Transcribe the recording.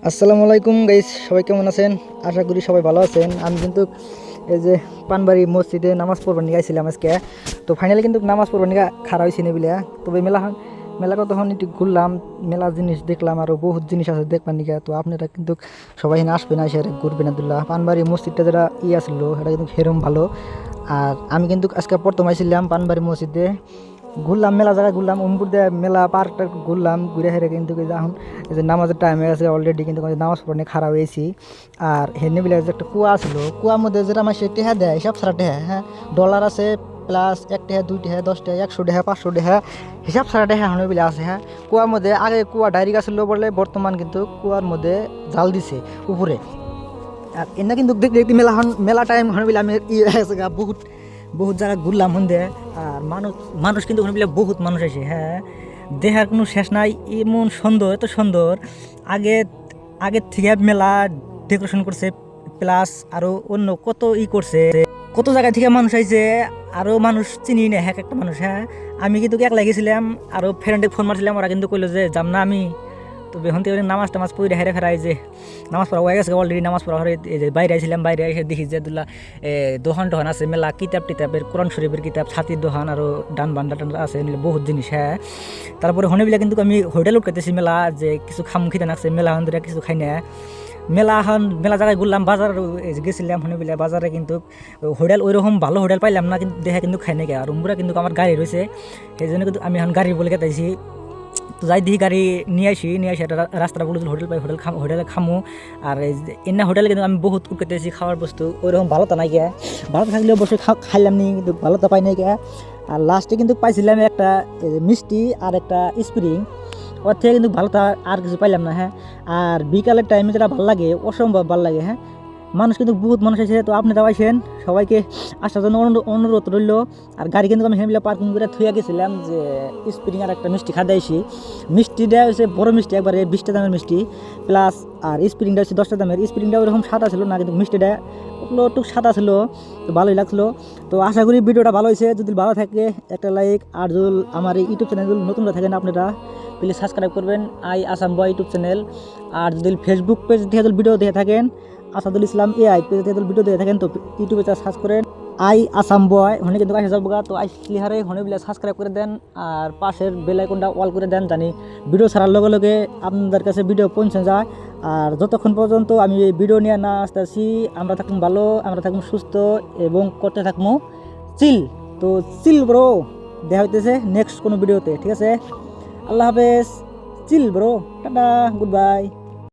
আসসালামু আলাইকুম গাইস, সবাই কেমন আছেন? আশা করি সবাই ভালো আছেন। আমি কিন্তু এই যে পানবাড়ি মসজিদে নামাজ পড়বার নিয়ে আইছিলাম আজকে। তো ফাইনালি কিন্তু নামাজ পড়বার নিয়ে খাড়া হয়েছি নেবিলে। তবে মেলা কতক্ষণ একটু ঘুরলাম, মেলা জিনিস দেখলাম, আরও বহুত জিনিস আছে দেখবার নিকে। তো আপনারা কিন্তু সবাই এখানে আসবেন, এসে ঘুরবেন। আব্দুল্লাহ পানবাড়ি মসজিদটা যেটা আসলো সেটা কিন্তু সেরম ভালো। আর আমি কিন্তু আজকে প্রথম আইছিলাম পানবাড়ি মসজিদে, ঘুরলাম, মেলা জায়গায় ঘুরলাম, উমপুর দিয়ে মেলা পার্কটা ঘুরলাম, ঘুরে হেরে কিন্তু এখন এই যে নামাজের টাইম হয়ে গেছে অলরেডি, কিন্তু নামাজ পড়ে খারাপ হয়েছি। আর হেনে বিলে যে একটা কুয়া ছিল, কুয়ার মধ্যে যেটা আমার সে টেহা দেয় হিসাব ছাড়া টেহা, হ্যাঁ, ডলার আছে প্লাস 1 টাকা 2 টাকা 10 টাকা 100 টাকা 500 টাকা হিসাব ছাড়া টেহা হনে বিলে আছে। হ্যাঁ, কুয়ার মধ্যে আগে কুয়া ডাইরেক্ট আসলো বলে, বর্তমান কিন্তু কুয়ার মধ্যে জাল দিছে উপরে। আর এনে কিন্তু দেখতে দেখতে মেলা টাইম হনে বিলে আমি বহুত বহুত জায়গা ঘুরলাম মধ্যে। আর মানুষ মানুষ কিন্তু ওখানে বলে বহুত মানুষ আসে। হ্যাঁ, দেখার কোনো শেষ নাই, এমন সুন্দর, এত সুন্দর। আগে আগের থেকে মেলা ডেকোরেশন করছে, প্লাস আরও অন্য কত করছে, কত জায়গা থেকে মানুষ আইছে। আরও মানুষ চিনি না এক একটা মানুষ। হ্যাঁ, আমি কিন্তু একলা গেছিলাম, আরও ফ্রেন্ডে ফোন মারছিলাম, ওরা কিন্তু কইলো যে যাম না আমি। তো বেহন থেকে নামাজ টামাজ পড়ে হেরে ফেরাই যে নামাজ পড়া হয়ে গেছে অলরেডি। নামাজ পড়া হয়ে এই যে বাইরে আইছিলাম, বাইরে এসে দেখি যে দুলা দোকান টোহান আছে, মেলা কিতাব টিতাবের, কোরআন শরীফের কিতাব, ছাতির দোকান, আরও ডান বান্ডা টান্ডা আছে, বহুত জিনিস। হ্যাঁ, তারপরে হনেবিলা কিন্তু আমি হোটেল উঠতেছি মেলা, যে কিছু খাম খিতে নাকছে মেলা হন ধরে কিছু খাই না। মেলা জায়গায় ঘুরলাম, বাজার গেছিলাম হনেবিলা বাজারে, কিন্তু হোটেল ওইরকম ভালো হোটেল পাইলাম না, কিন্তু দেখে কিন্তু খাই নাকি। আর রুমরা কিন্তু আমার গাড়ি রয়েছে, সেই জন্য কিন্তু আমি এখন গাড়ি বলে কেটাইছি। তো যাই দেখি গাড়ি নিয়ে আসি একটা রাস্তাটা বলে হোটেল পাই, হোটেলে খামু। আর এনে হোটেলে কিন্তু আমি বহুত উঠতেছি খাওয়ার বস্তু ওইরকম ভালো তো নাই গিয়া, ভালো থাকলে অবশ্যই খাইলাম নি, কিন্তু ভালো তো পাই নাই গিয়া। আর লাস্টে কিন্তু পাইছিলাম একটা মিষ্টি আর একটা স্প্রিং, ওর থেকে কিন্তু ভালো আর কিছু পাইলাম না। হ্যাঁ, আর বিকালের টাইমে যেটা ভালো লাগে, অসম্ভব ভালো লাগে। হ্যাঁ, মানুষ কিন্তু বহুত মানুষ আছে। তো আপনারাও আসেন, সবাইকে আসার জন্য অনুরোধ রইল। আর গাড়ি কিন্তু আমি হেমিলা পার্কিং করে থুয়ে গেছিলাম, যে স্প্রিং আর একটা মিষ্টি খাতে আসি। মিষ্টিটা হচ্ছে বড় মিষ্টি, একবারে 20টা দামের মিষ্টি প্লাস। আর স্প্রিংটা হচ্ছে 10টা দামের। স্প্রিংটা ওইরকম সাদা ছিল না, কিন্তু মিষ্টিটা ওগুলো একটু সাদা ছিল, তো ভালোই লাগছিলো। তো আশা করি ভিডিওটা ভালো হয়েছে। যদি ভালো থাকে একটা লাইক, আর যদি আমার এই ইউটিউব চ্যানেল নতুনরা থাকেন আপনারা প্লিজ সাবস্ক্রাইব করবেন, I Assam boy YouTube channel. আর যদি ফেসবুক পেজ থেকে ভিডিও দেখে থাকেন, আসাদুল ইসলাম এআই পেজ থেকে ভিডিও দেখে থাকেন, তো ইউটিউবে সার্চ করেন আই আসাম বয়, হনে কিন্তু আসে যাবো। তো আইসলি হারে হনে বিলে সাবস্ক্রাইব করে দেন, আর পাশের বেল আইকনটা অল করে দেন, জানি ভিডিও ছাড়ার লগে লগে আপনাদের কাছে ভিডিও পৌঁছে যায়। আর যতক্ষণ পর্যন্ত আমি এই ভিডিও নিয়ে না আসতেছি, আমরা থাকুন ভালো, আমরা থাকুন সুস্থ, এবং করতে থাকবো চিল। তো চিল ব্রো, দেখা হইতেছে নেক্সট কোনো ভিডিওতে, ঠিক আছে? আল্লাহ হাফেজ, chill bro, tata, good by.